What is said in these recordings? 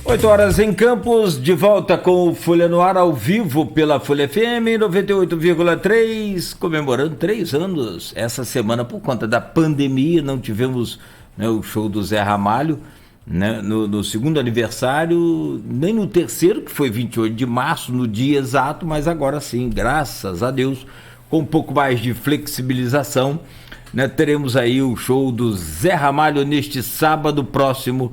8 horas em Campos, de volta com o Folha no Ar ao vivo pela Folha FM 98,3, comemorando 3 anos essa semana por conta da pandemia. Não tivemos, né, o show do Zé Ramalho, né, no segundo aniversário, nem no terceiro, que foi 28 de março, no dia exato, mas agora sim, graças a Deus, com um pouco mais de flexibilização, né, teremos aí o show do Zé Ramalho neste sábado próximo,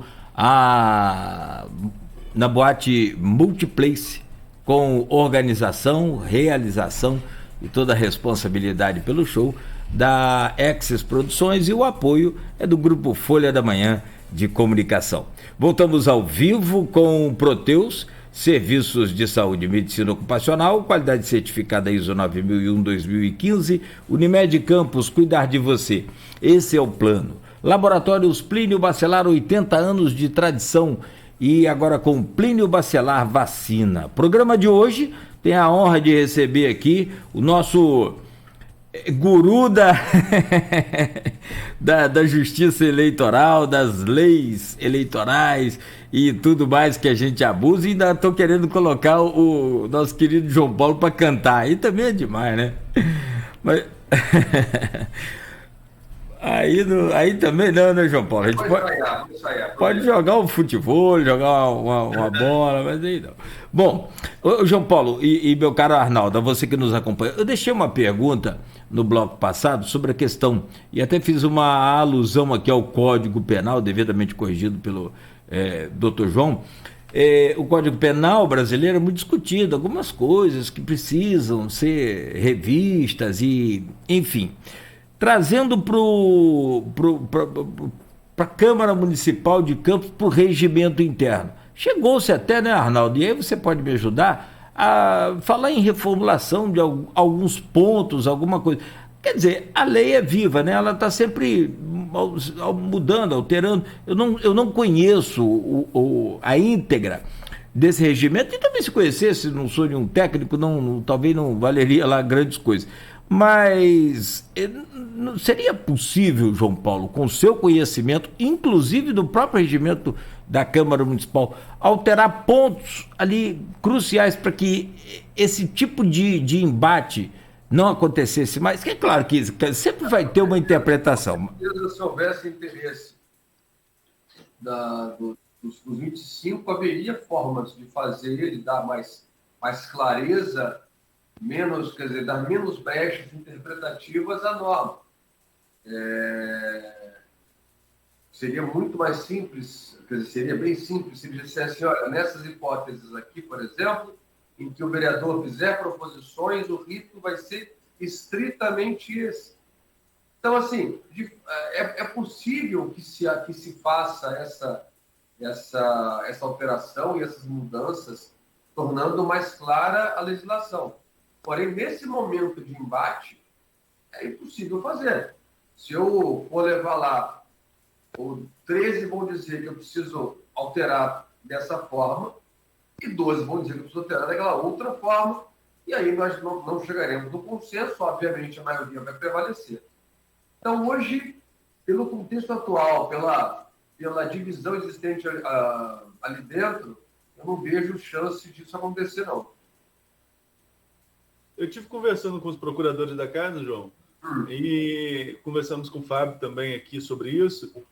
na boate Multiplace, com organização, realização e toda a responsabilidade pelo show da Exes Produções, e o apoio é do Grupo Folha da Manhã de Comunicação. Voltamos ao vivo com Proteus, Serviços de Saúde e Medicina Ocupacional, qualidade certificada ISO 9001-2015, Unimed Campos, cuidar de você. Esse é o plano. Laboratórios Plínio Bacelar, 80 anos de tradição, e agora com Plínio Bacelar Vacina. Programa de hoje tem a honra de receber aqui o nosso guru da justiça eleitoral, das leis eleitorais e tudo mais que a gente abusa, e ainda estou querendo colocar o nosso querido João Paulo para cantar. Aí também é demais, né? Mas... Aí também não, né, João Paulo? A gente pode jogar um futebol, jogar uma bola, mas aí não. Bom, João Paulo e meu caro Arnaldo, a você que nos acompanha, eu deixei uma pergunta no bloco passado sobre a questão, e até fiz uma alusão aqui ao Código Penal, devidamente corrigido pelo Dr. João. O Código Penal brasileiro é muito discutido, algumas coisas que precisam ser revistas e, enfim... Trazendo para a Câmara Municipal de Campos, para o regimento interno. Chegou-se até, né, Arnaldo? E aí você pode me ajudar a falar em reformulação de alguns pontos, alguma coisa. Quer dizer, a lei é viva, né? Ela está sempre mudando, alterando. Eu não conheço a íntegra desse regimento, e também se conhecesse, não sou nenhum técnico, talvez não valeria lá grandes coisas. Mas seria possível, João Paulo, com seu conhecimento, inclusive do próprio regimento da Câmara Municipal, alterar pontos ali cruciais para que esse tipo de embate não acontecesse mais? Que é claro que sempre vai ter uma interpretação. Se houvesse interesse dos 25, haveria formas de fazer ele dar mais clareza, dar menos brechas interpretativas à norma. Seria muito mais simples, seria bem simples se ele dissesse, olha, nessas hipóteses aqui, por exemplo, em que o vereador fizer proposições, o rito vai ser estritamente esse. Então, assim, é possível que se faça essa alteração e essas mudanças, tornando mais clara a legislação. Porém, nesse momento de embate, é impossível fazer. Se eu for levar lá, os 13 vão dizer que eu preciso alterar dessa forma, e 12 vão dizer que eu preciso alterar daquela outra forma, e aí nós não chegaremos no consenso, obviamente a maioria vai prevalecer. Então, hoje, pelo contexto atual, pela divisão existente ali dentro, eu não vejo chance disso acontecer, não. Eu tive conversando com os procuradores da casa, João, e conversamos com o Fábio também aqui sobre isso.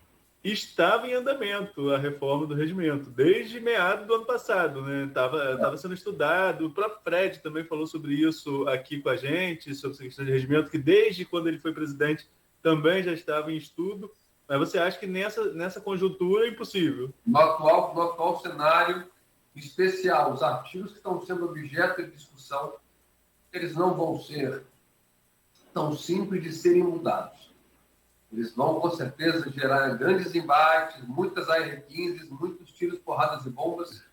Estava em andamento a reforma do regimento, desde meados do ano passado, né? Estava sendo estudado. O próprio Fred também falou sobre isso aqui com a gente, sobre essa questão de regimento, que desde quando ele foi presidente também já estava em estudo. Mas você acha que nessa conjuntura é impossíno? No atual cenário especial, os artigos que estão sendo objeto de discussão, eles não vão ser tão simples de serem mudados. Eles vão, com certeza, gerar grandes embates, muitas AR-15, muitos tiros, porradas e bombas,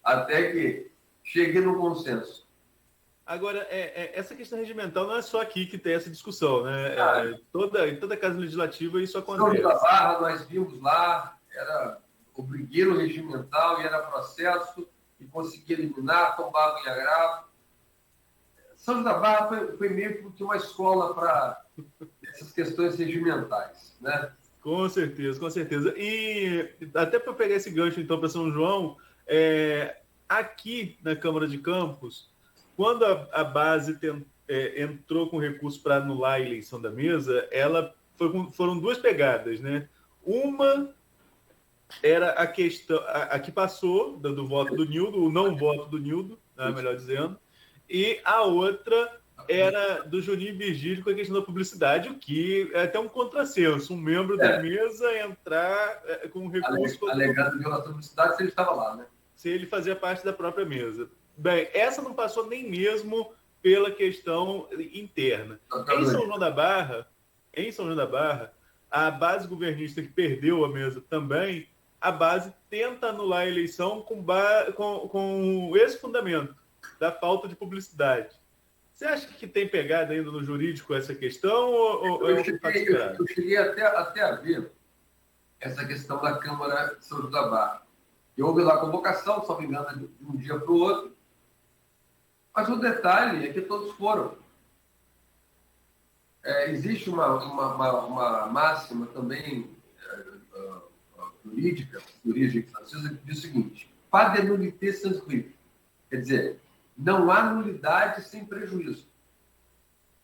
até que chegue no consenso. Agora, essa questão regimental não é só aqui que tem essa discussão, né? Em toda casa legislativa isso acontece. São da Barra, nós vimos lá, era o brigueiro regimental e era processo, e conseguia eliminar, tombava em agravo. São da Barra foi meio que uma escola para essas questões regimentais, né? Com certeza, com certeza. E até para pegar esse gancho, então, para São João, aqui na Câmara de Campos, quando a base entrou com recurso para anular a eleição da mesa, foram duas pegadas, né? Uma era a questão, a que passou do voto do Nildo, o não voto do Nildo, né, melhor dizendo, e a outra era do Juninho Virgílio com a questão da publicidade, o que é até um contrassenso, um membro da mesa entrar com recurso... Alegando violação da publicidade se ele estava lá, né? Se ele fazia parte da própria mesa. Bem, essa não passou nem mesmo pela questão interna. Em São João da Barra, a base governista que perdeu a mesa também, a base tenta anular a eleição com esse fundamento da falta de publicidade. Você acha que tem pegada ainda no jurídico essa questão? Eu cheguei até a ver essa questão da Câmara de São João da Barra. Houve lá a convocação, só me engano, de um dia para o outro. Mas o detalhe é que todos foram. Existe uma máxima também jurídica, de origem francesa, que diz o seguinte: pas de nullité sans risque. Quer dizer, não há nulidade sem prejuízo.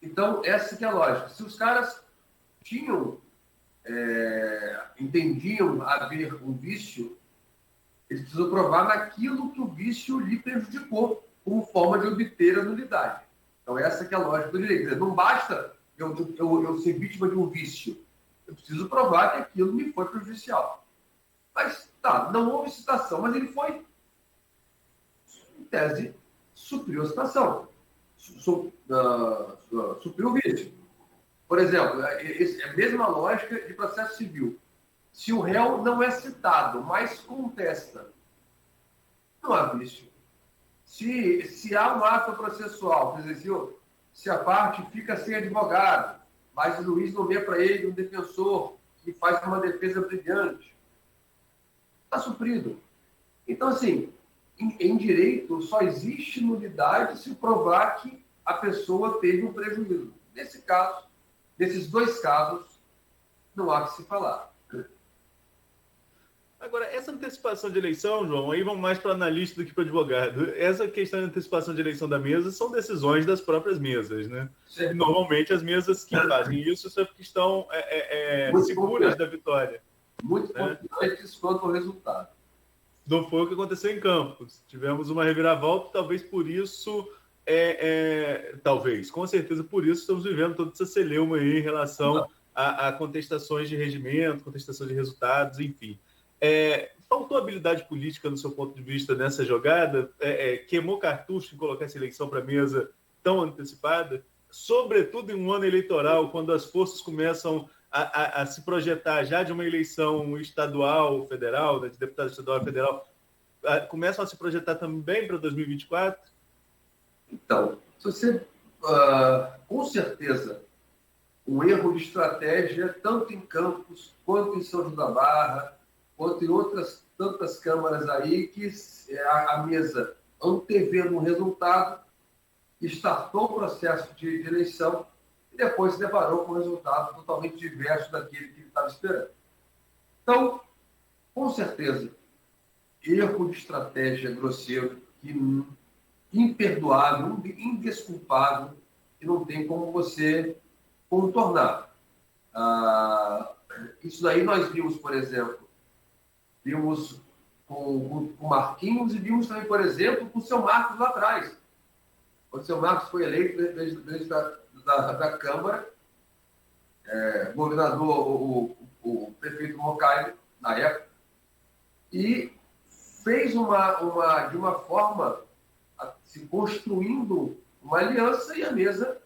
Então, essa que é a lógica. Se os caras entendiam haver um vício, eles precisam provar naquilo que o vício lhe prejudicou, como forma de obter a nulidade. Então, essa que é a lógica do direito. Quer dizer, não basta eu ser vítima de um vício. Eu preciso provar que aquilo me foi prejudicial. Mas, não houve citação, mas ele foi, em tese, supriu a citação. Supriu o vício. Por exemplo, é a mesma lógica de processo civil. Se o réu não é citado, mas contesta, não há vício. Se há um ato processual, quer dizer, se a parte fica sem advogado, mas o juiz nomeia para ele um defensor que faz uma defesa brilhante, está suprido. Então, assim, em direito só existe nulidade se provar que a pessoa teve um prejuízo. Nesse caso, nesses dois casos, não há que se falar. Agora, essa antecipação de eleição, João, aí vamos mais para analista do que para advogado. Essa questão de antecipação de eleição da mesa são decisões das próprias mesas, né? E, normalmente as mesas que fazem isso são porque estão seguras da vitória. Muito importantes quanto ao resultado. Não foi o que aconteceu em Campos. Tivemos uma reviravolta, talvez por isso... talvez, com certeza por isso estamos vivendo toda essa celeuma aí em relação a contestações de regimento, contestação de resultados, enfim. Faltou habilidade política no seu ponto de vista nessa jogada? Queimou cartucho em colocar essa eleição para a mesa tão antecipada? Sobretudo em um ano eleitoral, quando as forças começam a se projetar já de uma eleição estadual, federal, né, de deputado estadual e federal, começam a se projetar também para 2024? Então, se você, com certeza, um erro de estratégia, tanto em Campos, quanto em São João da Barra, quanto em outras tantas câmaras aí, que a mesa, antevendo um resultado, startou o processo de eleição e depois se deparou com um resultado totalmente diverso daquele que ele estava esperando. Então, com certeza, erro de estratégia grosseiro, imperdoável, indesculpável, que não tem como você contornar. Isso daí nós vimos, por exemplo, com o Marquinhos e vimos também, por exemplo, com o seu Marcos lá atrás. Quando o seu Marcos foi eleito presidente da Câmara, governador, o prefeito Mocaibe, na época, e fez de uma forma se construindo uma aliança e a mesa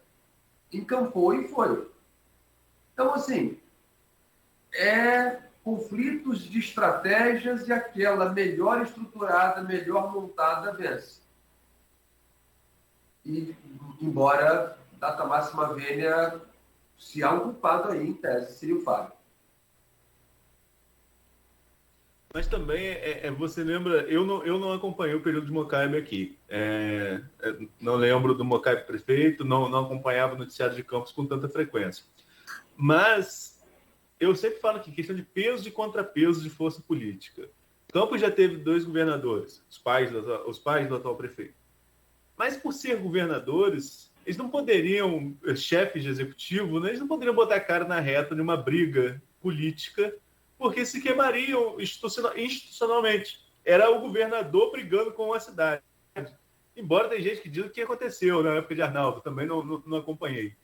encampou e foi. Então, assim, conflitos de estratégias e aquela melhor estruturada, melhor montada vence. E, embora data máxima venha, se há um culpado aí, em tese, seria o Fábio. Mas também, você lembra, eu não acompanhei o período de Mocaibe aqui. Não lembro do Mocaibe prefeito, não acompanhava o noticiário de Campos com tanta frequência. Mas eu sempre falo que questão de peso e contrapeso de força política. Campos já teve 2 governadores, os pais do atual prefeito. Mas por ser governadores, eles não poderiam, chefes de executivo, né, eles não poderiam botar a cara na reta de uma briga política, porque se queimariam institucionalmente. Era o governador brigando com a cidade. Embora tem gente que diz o que aconteceu na época de Arnaldo, também não acompanhei.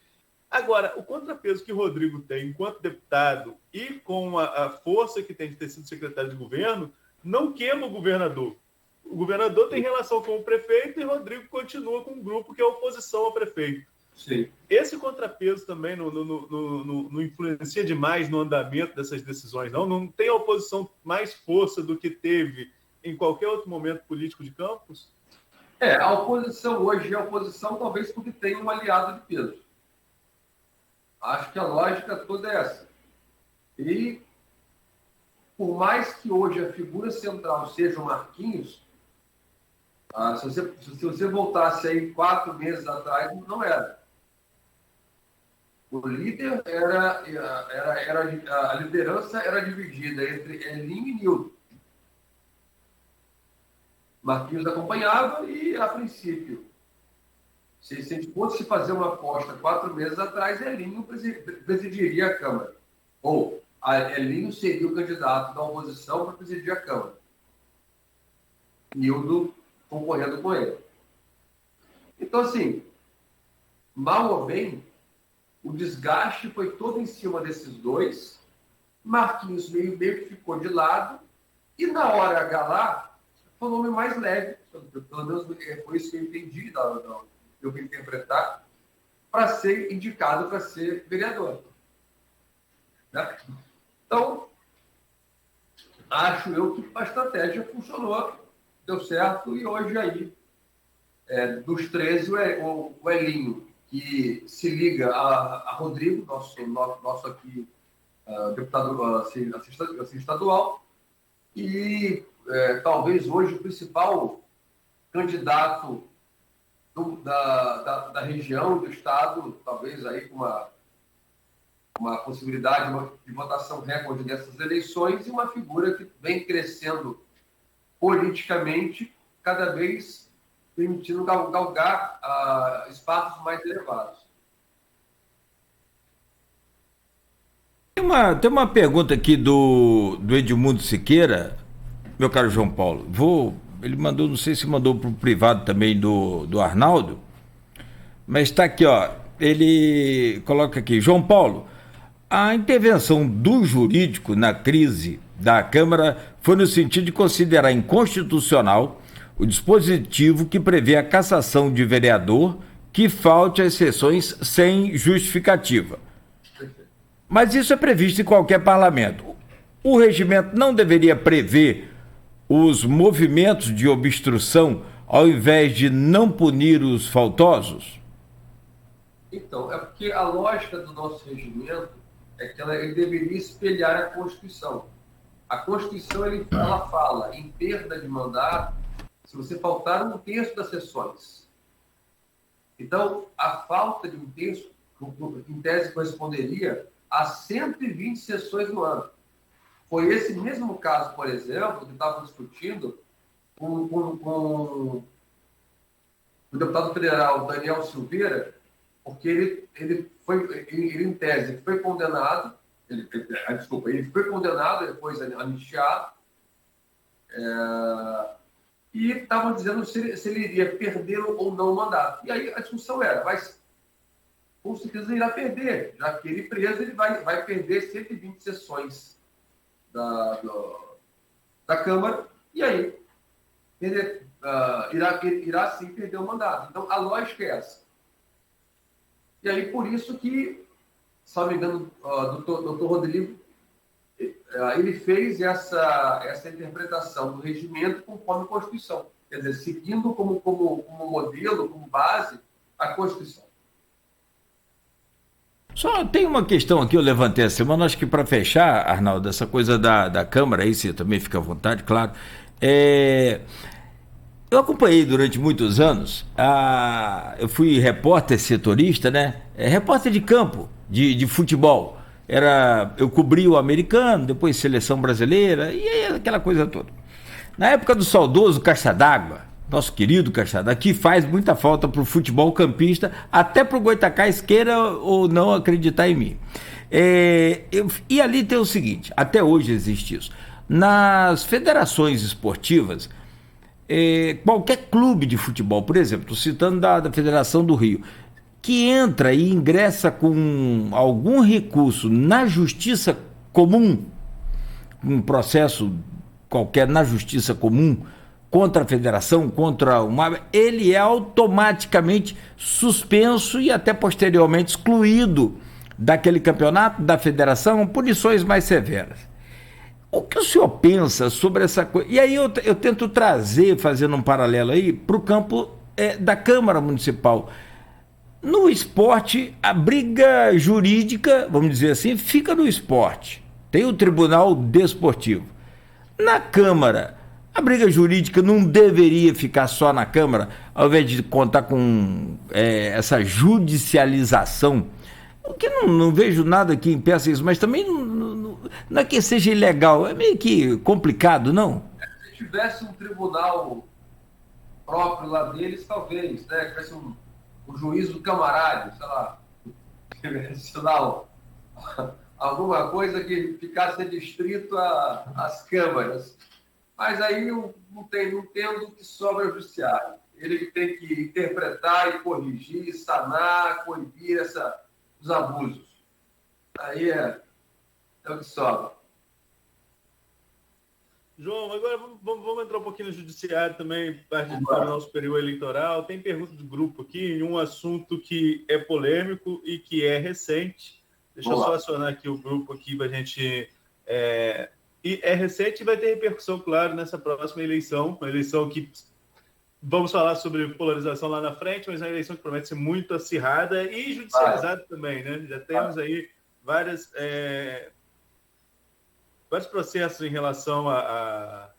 Agora, o contrapeso que o Rodrigo tem enquanto deputado e com a força que tem de ter sido secretário de governo, não queima o governador. O governador tem relação com o prefeito e Rodrigo continua com um grupo que é oposição ao prefeito. Sim. Esse contrapeso também não influencia demais no andamento dessas decisões, não? Não tem a oposição mais força do que teve em qualquer outro momento político de Campos? A oposição hoje é a oposição talvez porque tem um aliado de peso. Acho que a lógica toda é essa. E por mais que hoje a figura central seja o Marquinhos, se você voltasse aí 4 meses atrás, não era. O líder a liderança era dividida entre Elinho e Nildo. Marquinhos acompanhava e, a princípio, se a gente fosse fazer uma aposta 4 meses atrás, Elinho presidiria a Câmara. Ou Elinho seria o candidato da oposição para presidir a Câmara. Nildo concorrendo com ele. Então, assim, mal ou bem, o desgaste foi todo em cima desses dois. Marquinhos meio que ficou de lado. E na hora H lá, foi o nome mais leve, pelo menos foi isso que eu entendi, eu vim interpretar, para ser indicado para ser vereador. Né? Então, acho eu que a estratégia funcionou, deu certo, e hoje aí, dos 13, o Elinho, que se liga a Rodrigo, nosso aqui, deputado assim, estadual, e talvez hoje o principal candidato da região, do estado, talvez aí com uma possibilidade de votação recorde dessas eleições, e uma figura que vem crescendo politicamente, cada vez permitindo galgar espaços mais elevados. Tem uma pergunta aqui do Edmundo Siqueira, meu caro João Paulo. Ele mandou, não sei se mandou para o privado também do Arnaldo, mas está aqui, ó. Ele coloca aqui: João Paulo, a intervenção do jurídico na crise da Câmara foi no sentido de considerar inconstitucional o dispositivo que prevê a cassação de vereador que falte às sessões sem justificativa. Mas isso é previsto em qualquer parlamento. O regimento não deveria prever os movimentos de obstrução ao invés de não punir os faltosos? Então, é porque a lógica do nosso regimento é que ele deveria espelhar a Constituição. A Constituição ela fala em perda de mandato se você faltar 1/3 das sessões. Então, a falta de 1/3, em tese, corresponderia a 120 sessões no ano. Foi esse mesmo caso, por exemplo, que estava discutindo com o deputado federal Daniel Silveira, porque ele em tese, foi condenado, ele foi condenado, depois anistiado, e estavam dizendo se ele iria perder ou não o mandato. E aí a discussão era, mas com certeza ele irá perder, já que ele preso, ele vai perder 120 sessões da Câmara, e aí irá sim perder o mandato. Então, a lógica é essa. E aí, por isso que, se não me engano, o doutor Rodrigo, ele fez essa interpretação do regimento conforme a Constituição. Quer dizer, seguindo como modelo, como base, a Constituição. Só tem uma questão aqui, eu levantei a semana, acho que para fechar, Arnaldo, essa coisa da Câmara, aí você também fica à vontade, claro. Eu acompanhei durante muitos anos, eu fui repórter setorista, né? Repórter de campo, de futebol. eu cobri o americano, depois seleção brasileira, e aí aquela coisa toda. Na época do saudoso Caixa d'Água, nosso querido Caixa d'Água, que faz muita falta pro futebol campista, até pro Goitacás, queira ou não acreditar em mim. E ali tem o seguinte, até hoje existe isso. Nas federações esportivas, qualquer clube de futebol, por exemplo, estou citando da Federação do Rio, que entra e ingressa com algum recurso na justiça comum, um processo qualquer na justiça comum, contra a federação, ele é automaticamente suspenso e até posteriormente excluído daquele campeonato, da federação, punições mais severas. O que o senhor pensa sobre essa coisa? E aí eu tento trazer, fazendo um paralelo aí, para o campo da Câmara Municipal. No esporte, a briga jurídica, vamos dizer assim, fica no esporte. Tem o Tribunal Desportivo. Na Câmara, a briga jurídica não deveria ficar só na Câmara, ao invés de contar com essa judicialização. Que não vejo nada que impeça isso, mas também não é que seja ilegal, é meio que complicado, não? Se tivesse um tribunal próprio lá deles, talvez, né? Tivesse um juízo camarário, sei lá, alguma coisa que ficasse restrito às câmaras. Mas aí não entendo que sobra o judiciário. Ele que tem que interpretar e corrigir, sanar, coibir os abusos. Aí é o que sobra. João, agora vamos entrar um pouquinho no judiciário também, parte do Tribunal Superior Eleitoral. Tem pergunta do grupo aqui, em um assunto que é polêmico e que é recente. Deixa eu só acionar aqui o grupo aqui para a gente... E é recente e vai ter repercussão, claro, nessa próxima eleição. Uma eleição que vamos falar sobre polarização lá na frente, mas é uma eleição que promete ser muito acirrada e judicializada também, né? Já temos aí vários processos em relação à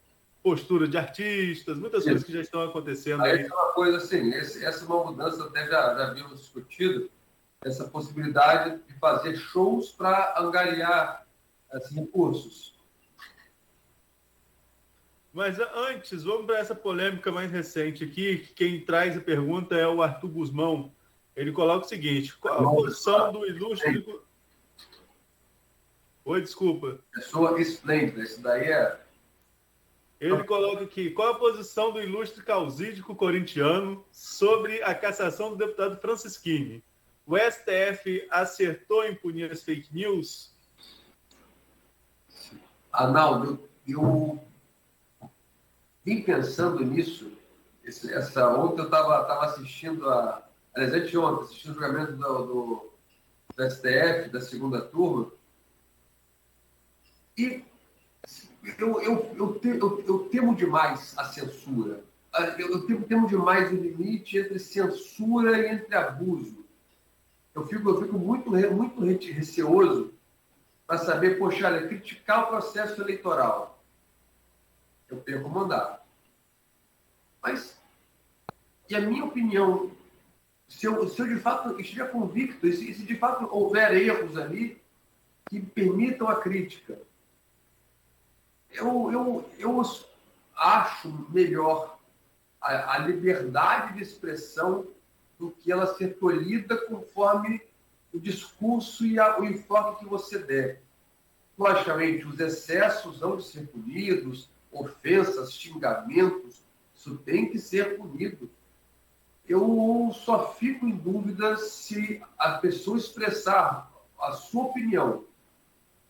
postura de artistas, muitas coisas que já estão acontecendo aí. Essa é uma coisa assim, essa é uma mudança, até já havíamos discutido, essa possibilidade de fazer shows para angariar recursos. Mas antes, vamos para essa polêmica mais recente aqui, que quem traz a pergunta é o Arthur Guzmão. Ele coloca o seguinte: qual a posição do ilustre... Oi, desculpa. Pessoa esplêndida, isso daí é... Ele coloca aqui: qual a posição do ilustre causídico corintiano sobre a cassação do deputado Francisquini? O STF acertou em punir as fake news? Arnaldo, eu vim pensando nisso. Ontem eu estava assistindo anteontem, assistindo o julgamento do STF, da segunda turma, e eu temo demais a censura. Eu temo demais o limite entre censura e entre abuso. Eu fico muito receoso para saber, poxa, olha, criticar o processo eleitoral. Eu perco o mandato. Mas, e a minha opinião, se eu de fato estiver convicto, se de fato houver erros ali que permitam a crítica, eu acho melhor a liberdade de expressão do que ela ser tolhida conforme o discurso e o enfoque que você der. Logicamente, os excessos hão de ser punidos, ofensas, xingamentos, isso tem que ser punido. Eu só fico em dúvida se a pessoa expressar a sua opinião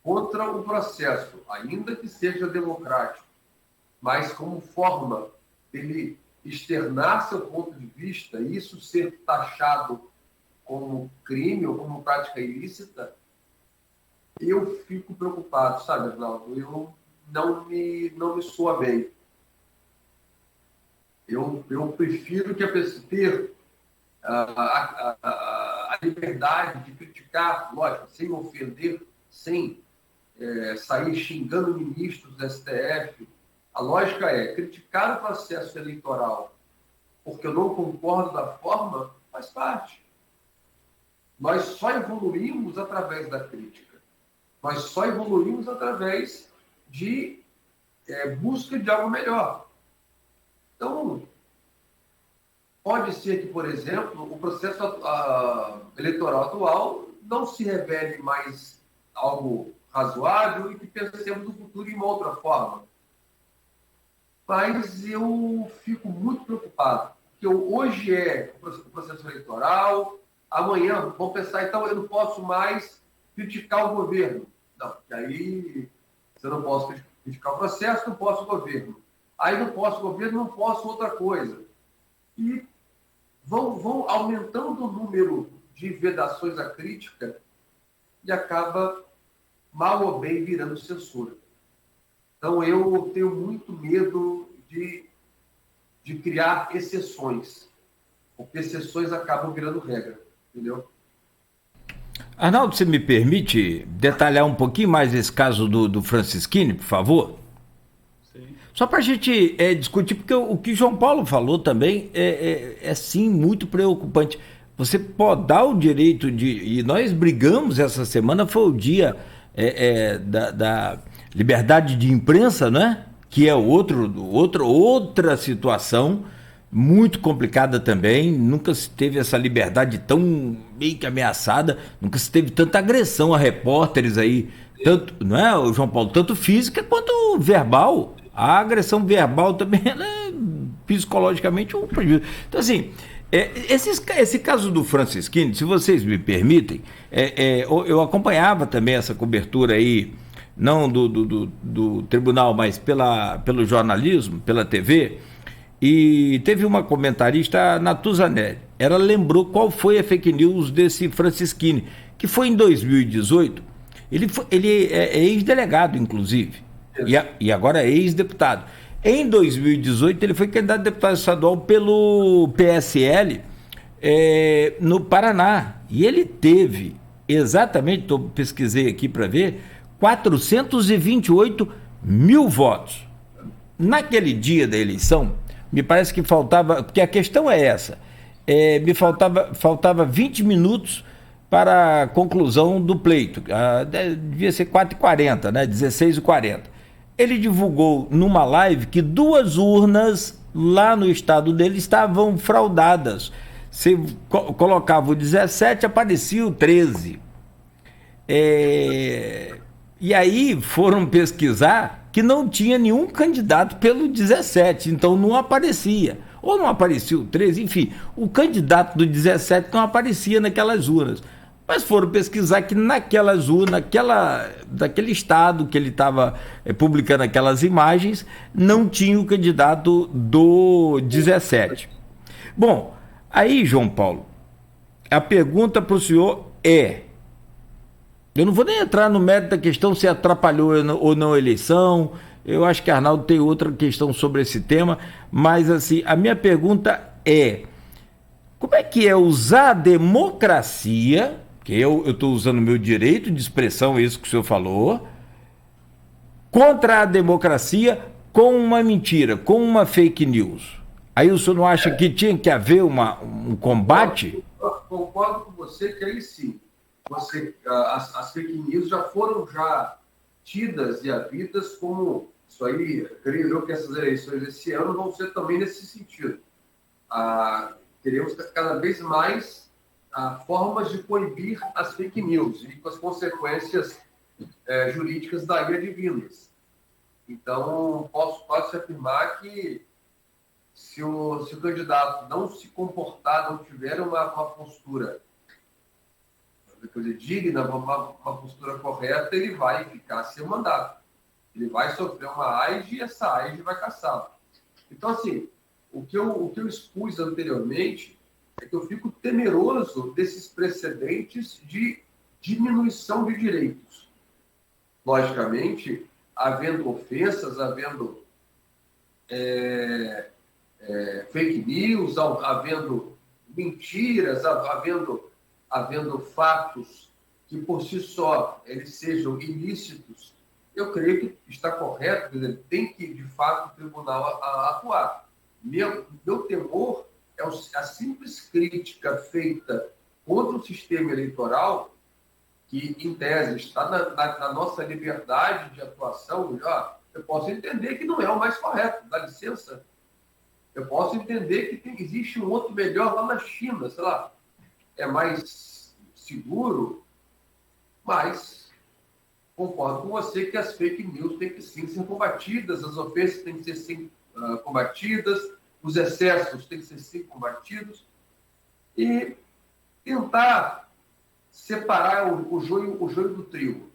contra o processo, ainda que seja democrático, mas como forma dele externar seu ponto de vista, isso ser taxado como crime ou como prática ilícita, eu fico preocupado, sabe, Arnaldo? Eu não me soa bem. Eu prefiro que a pessoa ter a liberdade de criticar, lógico, sem ofender, sem sair xingando ministros do STF. A lógica é criticar o processo eleitoral porque eu não concordo da forma, faz parte. Nós só evoluímos através da crítica. Nós só evoluímos através de busca de algo melhor. Então, pode ser que, por exemplo, o processo eleitoral atual não se revele mais algo razoável e que pensemos no futuro de uma outra forma. Mas eu fico muito preocupado, porque hoje é o processo eleitoral, amanhã vão pensar, então eu não posso mais criticar o governo. Não, porque aí se eu não posso criticar o processo, não posso o governo. Aí não posso o governo, não posso outra coisa. E vão aumentando o número de vedações à crítica e acaba, mal ou bem, virando censura. Então, eu tenho muito medo de criar exceções, porque exceções acabam virando regra, entendeu? Arnaldo, você me permite detalhar um pouquinho mais esse caso do Francisquini, por favor? Sim. Só para a gente discutir, porque o que João Paulo falou também sim muito preocupante. Você podar o direito e nós brigamos essa semana, foi o dia da liberdade de imprensa, né? Que é outra situação muito complicada também. Nunca se teve essa liberdade tão meio que ameaçada, nunca se teve tanta agressão a repórteres aí, tanto, não é, o João Paulo, tanto física quanto verbal. A agressão verbal também é psicologicamente um prejuízo. Então, assim, esse caso do Francisquini, se vocês me permitem, eu acompanhava também essa cobertura aí, não do tribunal, mas pelo jornalismo, pela TV, e teve uma comentarista, a Natuzanelli, ela lembrou qual foi a fake news desse Francisquini, que foi em 2018, ele é ex-delegado, inclusive, e agora é ex-deputado. Em 2018, ele foi candidato a deputado estadual pelo PSL no Paraná. E ele teve, exatamente, pesquisei aqui para ver, 428 mil votos. Naquele dia da eleição, me parece que faltava, porque a questão é essa, faltava 20 minutos para a conclusão do pleito, devia ser 4h40, né? 16h40. Ele divulgou numa live que 2 urnas lá no estado dele estavam fraudadas. Você colocava o 17, aparecia o 13. E aí foram pesquisar que não tinha nenhum candidato pelo 17, então não aparecia. Ou não aparecia o 13, enfim, o candidato do 17 não aparecia naquelas urnas. Mas foram pesquisar que naquelas urnas, daquele estado que ele estava publicando aquelas imagens, não tinha o candidato do 17. Bom, aí, João Paulo, a pergunta para o senhor eu não vou nem entrar no mérito da questão se atrapalhou ou não a eleição, eu acho que Arnaldo tem outra questão sobre esse tema, mas assim, a minha pergunta como é que é usar a democracia, que eu estou usando o meu direito de expressão, isso que o senhor falou, contra a democracia com uma mentira, com uma fake news? Aí o senhor não acha que tinha que haver um combate? Eu concordo com você que aí sim. As fake news já foram tidas e havidas como isso aí. Creio eu que essas eleições esse ano vão ser também nesse sentido. Teremos cada vez mais formas de coibir as fake news e com as consequências jurídicas daí advindas. Então, posso afirmar que se o candidato não se comportar, não tiver uma postura digna, uma postura correta, ele vai ficar sem mandato. Ele vai sofrer uma AIGE e essa AIGE vai caçá-lo. Então, assim, o que eu expus anteriormente é que eu fico temeroso desses precedentes de diminuição de direitos. Logicamente, havendo ofensas, havendo fake news, havendo mentiras, havendo fatos que por si só eles sejam ilícitos, eu creio que está correto, quer dizer, tem que, de fato, o tribunal atuar. Meu temor é a simples crítica feita contra o sistema eleitoral, que, em tese, está na nossa liberdade de atuação, eu posso entender que não é o mais correto, dá licença. Eu posso entender que existe um outro melhor lá na China, sei lá, é mais seguro, mas concordo com você que as fake news têm que sim ser combatidas, as ofensas têm que ser sim combatidas, os excessos têm que ser sim combatidos, e tentar separar o joio do trigo,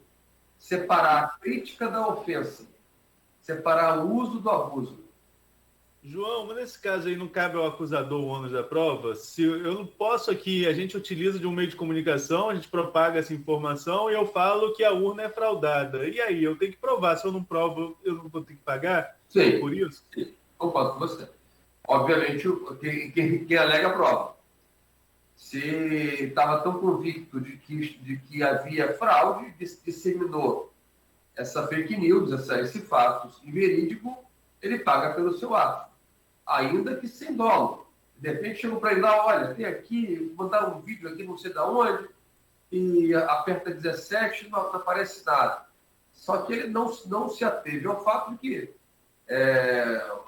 separar a crítica da ofensa, separar o uso do abuso. João, mas nesse caso aí não cabe ao acusador o ônus da prova? Se eu não posso aqui, a gente utiliza de um meio de comunicação, a gente propaga essa informação e eu falo que a urna é fraudada. E aí, eu tenho que provar. Se eu não provo, eu não vou ter que pagar? Sim. Por isso? Sim. Concordo com você. Obviamente, quem alega prova. Se estava tão convicto de que havia fraude, disseminou essa fake news, esse fato inverídico, ele paga pelo seu ato, ainda que sem dolo. De repente chegam para ele lá, olha, tem aqui, mandaram um vídeo aqui, não sei de onde, e aperta 17, não aparece nada. Só que ele não se ateve ao fato de que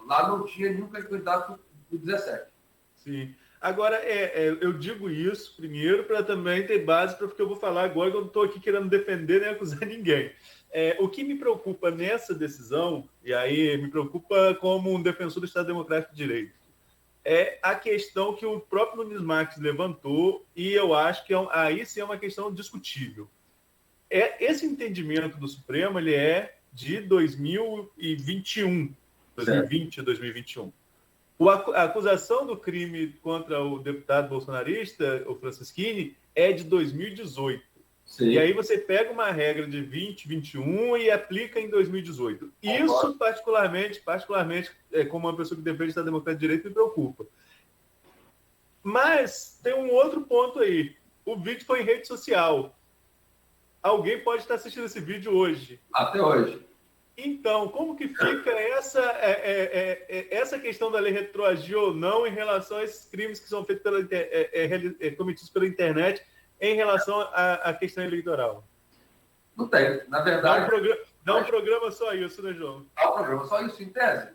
lá não tinha nenhum candidato do 17. Sim. Agora, eu digo isso primeiro para também ter base para o que eu vou falar agora, que eu não estou aqui querendo defender nem acusar ninguém. O que me preocupa nessa decisão, e aí me preocupa como um defensor do Estado Democrático de Direito, é a questão que o próprio Nunes Marques levantou, e eu acho que aí sim é uma questão discutível. Esse entendimento do Supremo ele é de 2021, 2020 a 2021. A acusação do crime contra o deputado bolsonarista, o Franceschini, é de 2018. Sim. E aí você pega uma regra de 2021 e aplica em 2018. Isso, particularmente como uma pessoa que defende o Estado Democrático de Direito, me preocupa. Mas tem um outro ponto aí. O vídeo foi em rede social. Alguém pode estar assistindo esse vídeo hoje. Até hoje. Então, como que fica essa questão da lei retroagir ou não em relação a esses crimes que são feitos cometidos pela internet em relação à questão eleitoral? Não tem. Na verdade... Dá um programa só isso, né, João? Dá um programa só isso, em tese.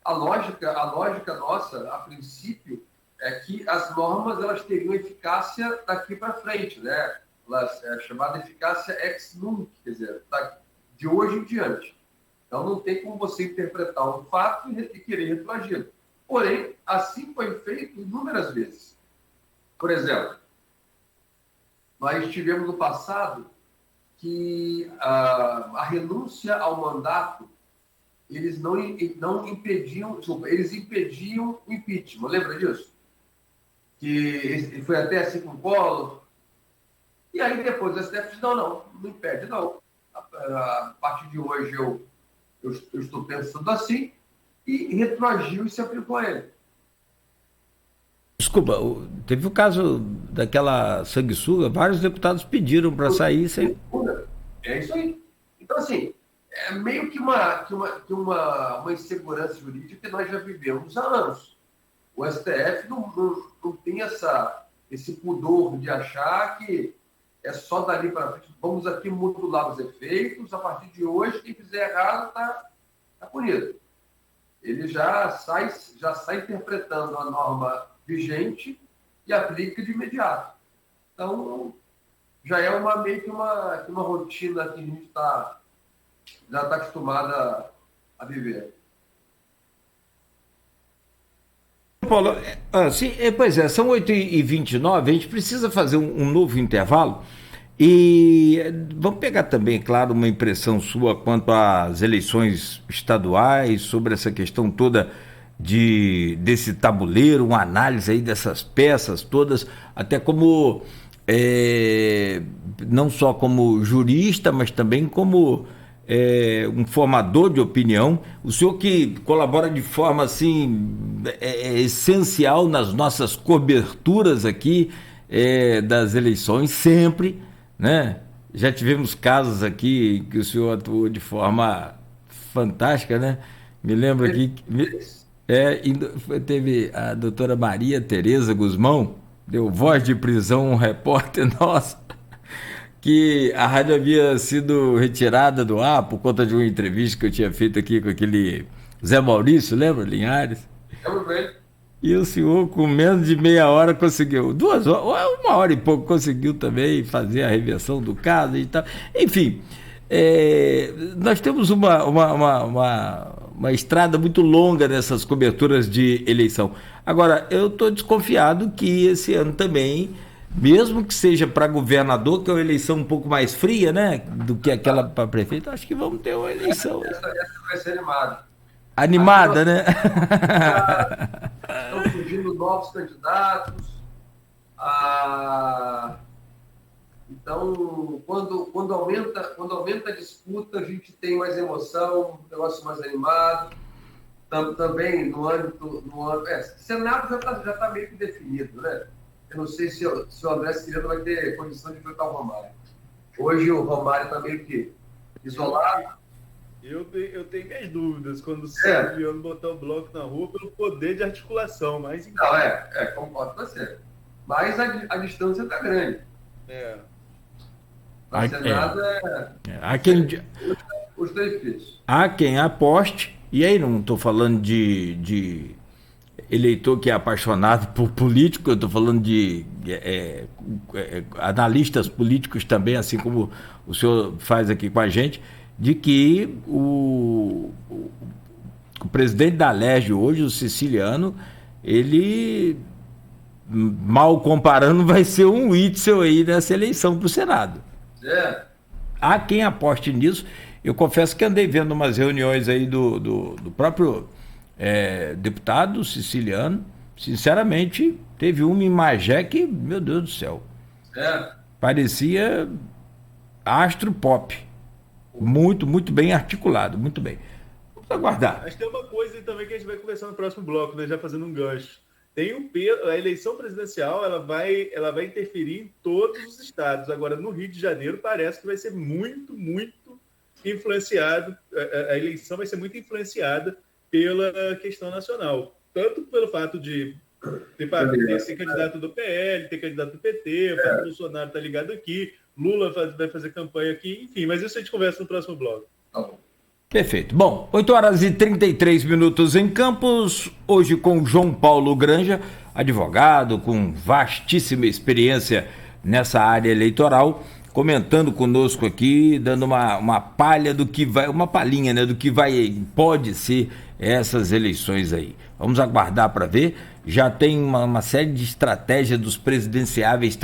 A lógica nossa, a princípio, é que as normas elas teriam eficácia daqui para frente, né? É chamada eficácia ex nunc, quer dizer, de hoje em diante. Então, não tem como você interpretar um fato e querer retroagir. Porém, assim foi feito inúmeras vezes. Por exemplo, nós tivemos no passado que a renúncia ao mandato, eles não impediam, eles impediam o impeachment. Lembra disso? Que foi até assim com o Collor. E aí depois o STF disse, não impede, não. A partir de hoje eu estou pensando assim, e retroagiu e se aplicou a ele. Desculpa, teve o caso daquela sanguessuga, vários deputados pediram para sair sem... É isso aí. Então, assim, é meio que uma insegurança jurídica que nós já vivemos há anos. O STF não tem esse pudor de achar que é só dali para frente. Vamos aqui modular os efeitos. A partir de hoje, quem fizer errado está punido. Ele já sai interpretando a norma vigente e aplica de imediato. Então, já é meio que uma rotina que a gente já está acostumada a viver. Paulo, pois é, são 8h29, a gente precisa fazer um novo intervalo e vamos pegar também, claro, uma impressão sua quanto às eleições estaduais, sobre essa questão toda desse tabuleiro, uma análise aí dessas peças todas, até como, não só como jurista, mas também como um formador de opinião, o senhor que colabora de forma assim essencial nas nossas coberturas aqui das eleições, sempre, né? Já tivemos casos aqui que o senhor atuou de forma fantástica, né? Me lembro aqui, teve a doutora Maria Tereza Guzmão, deu voz de prisão, um repórter nosso, que a rádio havia sido retirada do ar por conta de uma entrevista que eu tinha feito aqui com aquele Zé Maurício, lembra, Linhares? Eu bem. E o senhor, com menos de meia hora, conseguiu, 2 horas, 1 hora e pouco, conseguiu também fazer a reversão do caso e tal. Enfim, nós temos uma estrada muito longa nessas coberturas de eleição. Agora, eu estou desconfiado que esse ano também, mesmo que seja para governador, que é uma eleição um pouco mais fria, né, do que aquela para prefeito, acho que vamos ter uma eleição. Essa vai ser animada. Animada, né? Estão surgindo novos candidatos. Então, quando aumenta a disputa, a gente tem mais emoção, um negócio mais animado. Também no âmbito. Senado já está meio que definido, né? Eu não sei se o André Cirino vai ter condição de enfrentar o Romário. Hoje o Romário está meio que isolado. Eu tenho minhas dúvidas quando o Silvio botar o bloco na rua pelo poder de articulação, mas... Não, concordo com você. Mas a distância está grande. O Senado os 3 filhos. Há quem aposte, e aí não estou falando de eleitor que é apaixonado por político, eu estou falando de analistas políticos também, assim como o senhor faz aqui com a gente, de que o presidente da Alerj hoje, o siciliano, ele, mal comparando, vai ser um Witzel aí nessa eleição para o Senado. Há quem aposte nisso. Eu confesso que andei vendo umas reuniões aí do próprio deputado siciliano. Sinceramente, teve uma em Magé que, meu Deus do céu, parecia astro pop. Muito, muito bem articulado, muito bem. Vamos aguardar. Mas tem uma coisa também que a gente vai conversar no próximo bloco, né? Já fazendo um gancho. A eleição presidencial ela vai interferir em todos os estados. Agora, no Rio de Janeiro, parece que vai ser muito, muito influenciado. A eleição vai ser muito influenciada pela questão nacional. Tanto pelo fato de ter candidato do PL, ter candidato do PT, o Fábio Bolsonaro está ligado aqui, Lula vai fazer campanha aqui, enfim, mas isso a gente conversa no próximo bloco. Perfeito. Bom, 8h33 em Campos, hoje com João Paulo Granja, advogado com vastíssima experiência nessa área eleitoral, comentando conosco aqui, dando uma palha do que vai, uma palhinha, né, do que pode ser essas eleições aí. Vamos aguardar para ver. Já tem uma série de estratégias dos presidenciáveis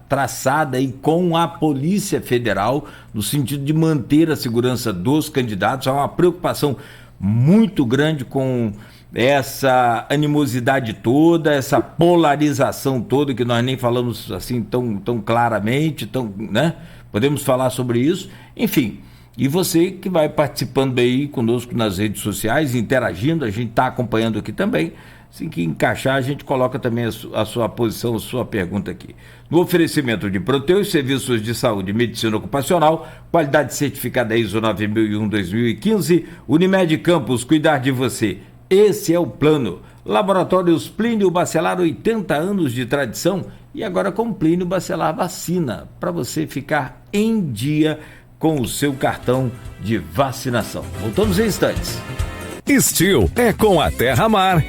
traçada aí com a Polícia Federal, no sentido de manter a segurança dos candidatos. Há uma preocupação muito grande com essa animosidade toda, essa polarização toda, que nós nem falamos assim tão claramente, né? Podemos falar sobre isso. Enfim, e você que vai participando aí conosco nas redes sociais, interagindo, a gente está acompanhando aqui também. Assim que encaixar, a gente coloca também a sua posição, a sua pergunta aqui. No oferecimento de Proteus, serviços de saúde e medicina ocupacional, qualidade certificada ISO 9001-2015, Unimed Campos, cuidar de você. Esse é o plano. Laboratórios Plínio Bacelar, 80 anos de tradição, e agora com Plínio Bacelar Vacina, para você ficar em dia com o seu cartão de vacinação. Voltamos em instantes. Estil é com a Terra Mar.